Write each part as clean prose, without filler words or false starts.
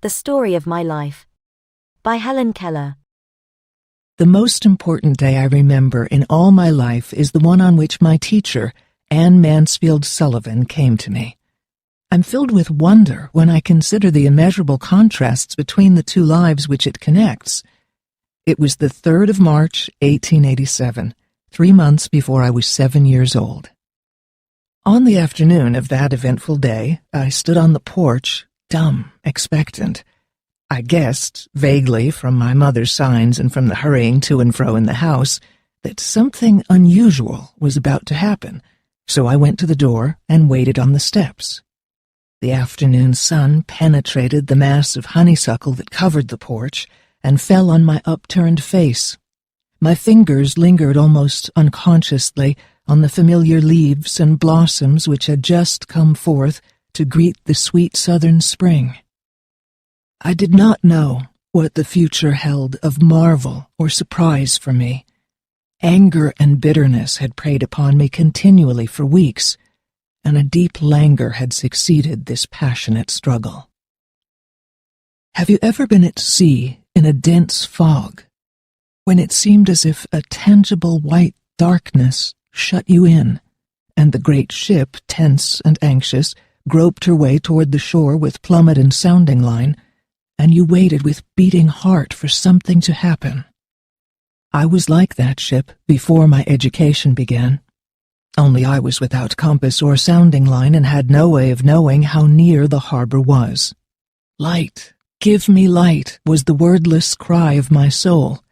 The Story of My Life by Helen Keller. The most important day I remember in all my life is the one on which my teacher, Anne Mansfield Sullivan, came to me. I'm filled with wonder when I consider the immeasurable contrasts between the two lives which it connects. It was the 3rd of March, 1887, 3 months before I was 7 years old. On the afternoon of that eventful day, I stood on the porch, dumb, expectant. I guessed, vaguely from my mother's signs and from the hurrying to and fro in the house, that something unusual was about to happen, so I went to the door and waited on the steps. The afternoon sun penetrated the mass of honeysuckle that covered the porch and fell on my upturned face. My fingers lingered almost unconsciously on the familiar leaves and blossoms which had just come forth to greet the sweet southern spring. I did not know what the future held of marvel or surprise for me. Anger and bitterness had preyed upon me continually for weeks, and a deep languor had succeeded this passionate struggle. Have you ever been at sea in a dense fog, when it seemed as if a tangible white darkness shut you in, and the great ship, tense and anxious, groped her way toward the shore with plummet and sounding line, and you waited with beating heart for something to happen? I was like that ship before my education began, only I was without compass or sounding line and had no way of knowing how near the harbor was. Light, give me light, was the wordless cry of my soul,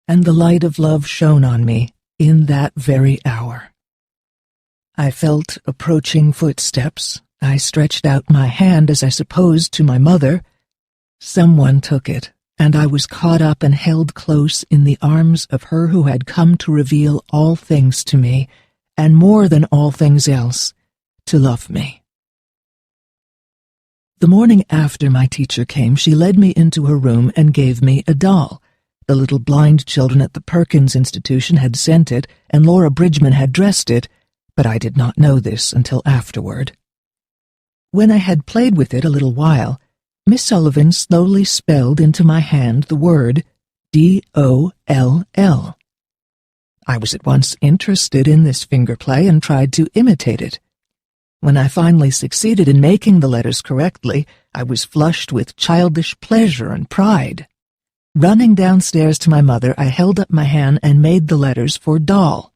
and the light of love shone on me in that very hour. I felt approaching footsteps. I stretched out my hand, as I supposed, to my mother. Someone took it, and I was caught up and held close in the arms of her who had come to reveal all things to me, and more than all things else, to love me. The morning after my teacher came, she led me into her room and gave me a doll. The little blind children at the Perkins Institution had sent it, and Laura Bridgman had dressed it, but I did not know this until afterward. When I had played with it a little while, Miss Sullivan slowly spelled into my hand the word D-O-L-L. I was at once interested in this finger play and tried to imitate it. When I finally succeeded in making the letters correctly, I was flushed with childish pleasure and pride. Running downstairs to my mother, I held up my hand and made the letters for doll.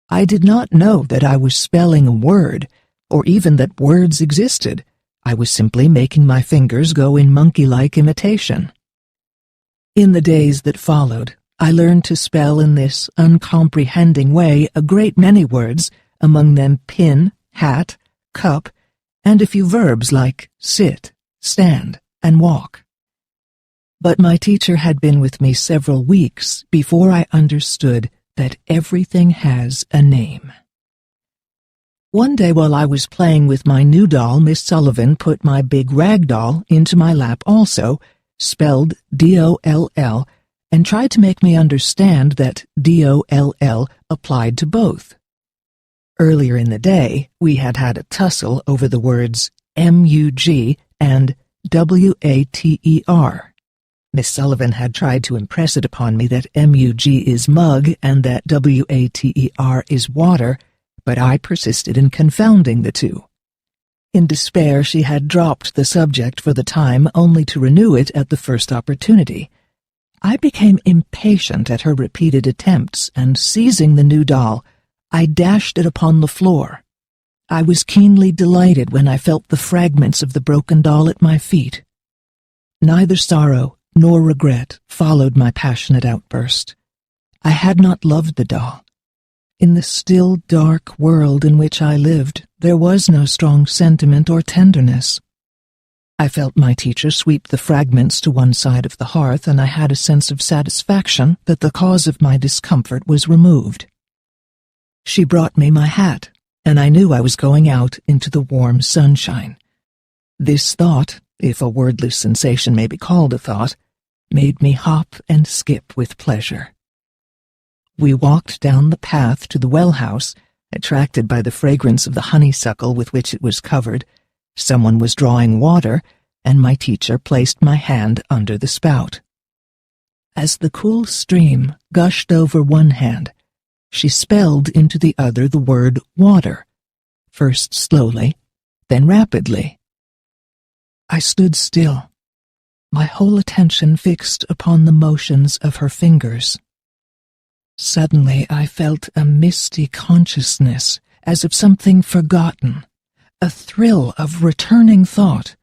I did not know that I was spelling a word, or even that words existed. I was simply making my fingers go in monkey-like imitation. In the days that followed, I learned to spell in this uncomprehending way a great many words, among them pin, hat, cup, and a few verbs like sit, stand, and walk. But my teacher had been with me several weeks before I understood that everything has a name. One day while I was playing with my new doll, Miss Sullivan put my big rag doll into my lap also, spelled D-O-L-L, and tried to make me understand that D-O-L-L applied to both. Earlier in the day, we had had a tussle over the words M-U-G and W-A-T-E-R. Miss Sullivan had tried to impress it upon me that M-U-G is mug and that W-A-T-E-R is water, but I persisted in confounding the two. In despair, she had dropped the subject for the time, only to renew it at the first opportunity. I became impatient at her repeated attempts, and seizing the new doll, I dashed it upon the floor. I was keenly delighted when I felt the fragments of the broken doll at my feet. Neither sorrow nor regret followed my passionate outburst. I had not loved the doll. In the still, dark world in which I lived, there was no strong sentiment or tenderness. I felt my teacher sweep the fragments to one side of the hearth, and I had a sense of satisfaction that the cause of my discomfort was removed. She brought me my hat, and I knew I was going out into the warm sunshine. This thought, if a wordless sensation may be called a thought, made me hop and skip with pleasure. We walked down the path to the well house, attracted by the fragrance of the honeysuckle with which it was covered. Someone was drawing water, and my teacher placed my hand under the spout. As the cool stream gushed over one hand, she spelled into the other the word water, first slowly, then rapidly. I stood still, my whole attention fixed upon the motions of her fingers. Suddenly I felt a misty consciousness, as of something forgotten, a thrill of returning thought,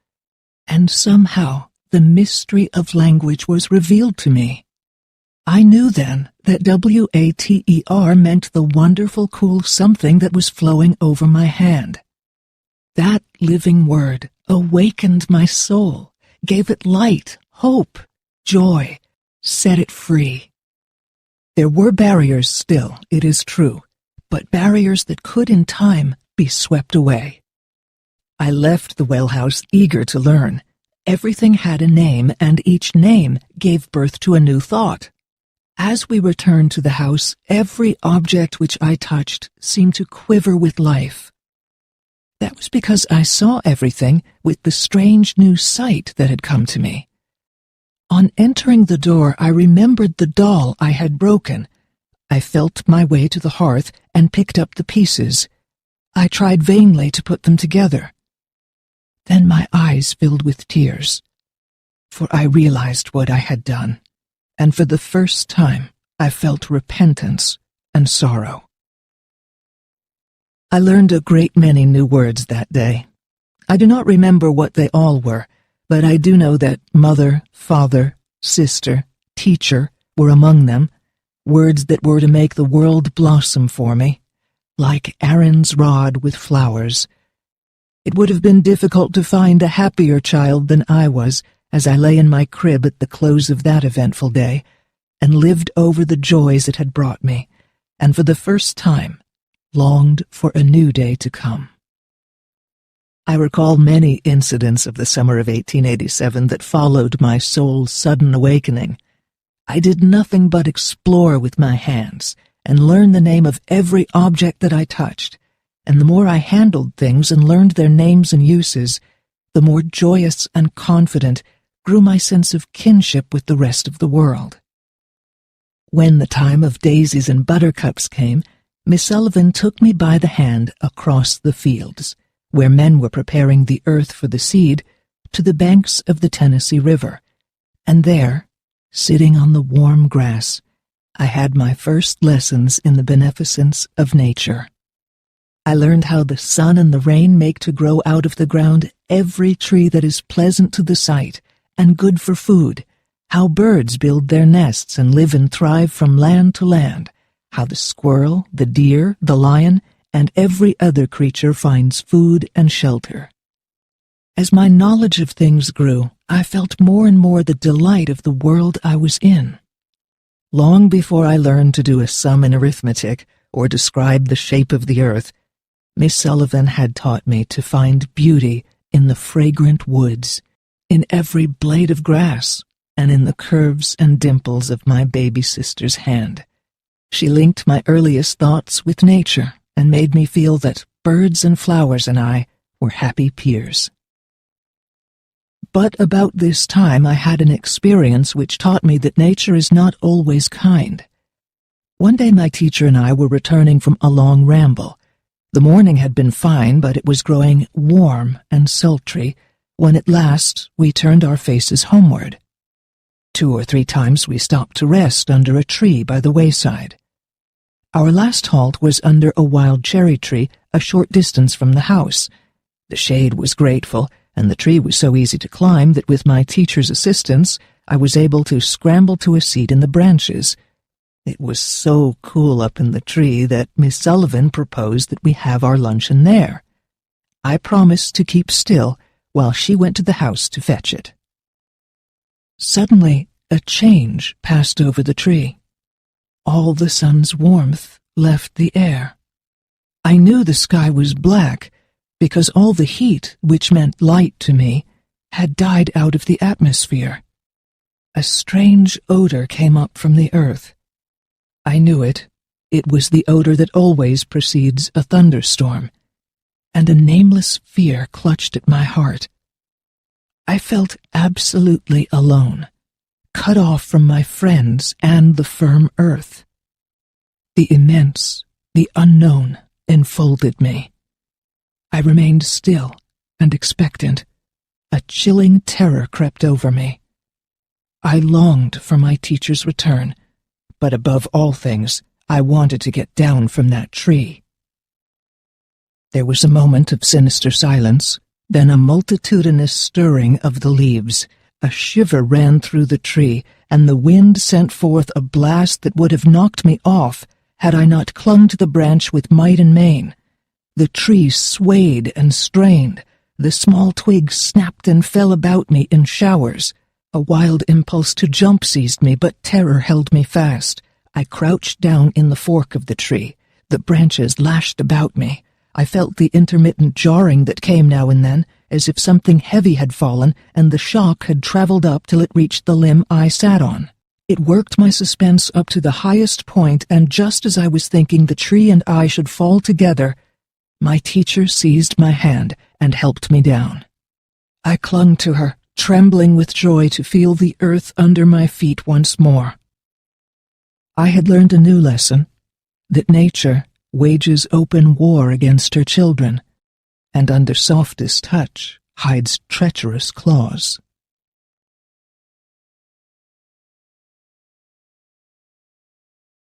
and somehow the mystery of language was revealed to me. I knew then that water meant the wonderful cool something that was flowing over my hand. That living word awakened my soul, gave it light, hope, joy, set it free. There were barriers still, it is true, but barriers that could in time be swept away. I left the well house eager to learn. Everything had a name, and each name gave birth to a new thought. As we returned to the house, every object which I touched seemed to quiver with life. That was because I saw everything with the strange new sight that had come to me. On entering the door, I remembered the doll I had broken. I felt my way to the hearth and picked up the pieces. I tried vainly to put them together. Then my eyes filled with tears, for I realized what I had done, and for the first time I felt repentance and sorrow. I learned a great many new words that day. I do not remember what they all were, but I do know that mother, father, sister, teacher were among them, words that were to make the world blossom for me, like Aaron's rod with flowers. It would have been difficult to find a happier child than I was as I lay in my crib at the close of that eventful day and lived over the joys it had brought me, and for the first time longed for a new day to come. I recall many incidents of the summer of 1887 that followed my soul's sudden awakening. I did nothing but explore with my hands and learn the name of every object that I touched, and the more I handled things and learned their names and uses, the more joyous and confident grew my sense of kinship with the rest of the world. When the time of daisies and buttercups came, Miss Sullivan took me by the hand across the fields, where men were preparing the earth for the seed, to the banks of the Tennessee River, and there, sitting on the warm grass, I had my first lessons in the beneficence of nature. I learned how the sun and the rain make to grow out of the ground every tree that is pleasant to the sight and good for food, how birds build their nests and live and thrive from land to land, how the squirrel, the deer, the lion, and every other creature finds food and shelter. As my knowledge of things grew, I felt more and more the delight of the world I was in. Long before I learned to do a sum in arithmetic or describe the shape of the earth, Miss Sullivan had taught me to find beauty in the fragrant woods, in every blade of grass, and in the curves and dimples of my baby sister's hand. She linked my earliest thoughts with nature and made me feel that birds and flowers and I were happy peers. But about this time I had an experience which taught me that nature is not always kind. One day my teacher and I were returning from a long ramble. The morning had been fine, but it was growing warm and sultry when at last we turned our faces homeward. 2 or 3 times we stopped to rest under a tree by the wayside. Our last halt was under a wild cherry tree a short distance from the house. The shade was grateful, and the tree was so easy to climb that with my teacher's assistance I was able to scramble to a seat in the branches. It was so cool up in the tree that Miss Sullivan proposed that we have our luncheon there. I promised to keep still while she went to the house to fetch it. Suddenly, a change passed over the tree. All the sun's warmth left the air. I knew the sky was black because all the heat, which meant light to me, had died out of the atmosphere. A strange odor came up from the earth. I knew it. It was the odor that always precedes a thunderstorm, and a nameless fear clutched at my heart. I felt absolutely alone, cut off from my friends and the firm earth. The immense, the unknown, enfolded me. I remained still and expectant. A chilling terror crept over me. I longed for my teacher's return, but above all things, I wanted to get down from that tree. There was a moment of sinister silence, then a multitudinous stirring of the leaves. A shiver ran through the tree, and the wind sent forth a blast that would have knocked me off had I not clung to the branch with might and main. The tree swayed and strained. The small twigs snapped and fell about me in showers. A wild impulse to jump seized me, but terror held me fast. I crouched down in the fork of the tree. The branches lashed about me. I felt the intermittent jarring that came now and then, as if something heavy had fallen and the shock had traveled up till it reached the limb I sat on. It worked my suspense up to the highest point, and just as I was thinking the tree and I should fall together, my teacher seized my hand and helped me down. I clung to her, trembling with joy to feel the earth under my feet once more. I had learned a new lesson, that nature wages open war against her children, and under softest touch hides treacherous claws.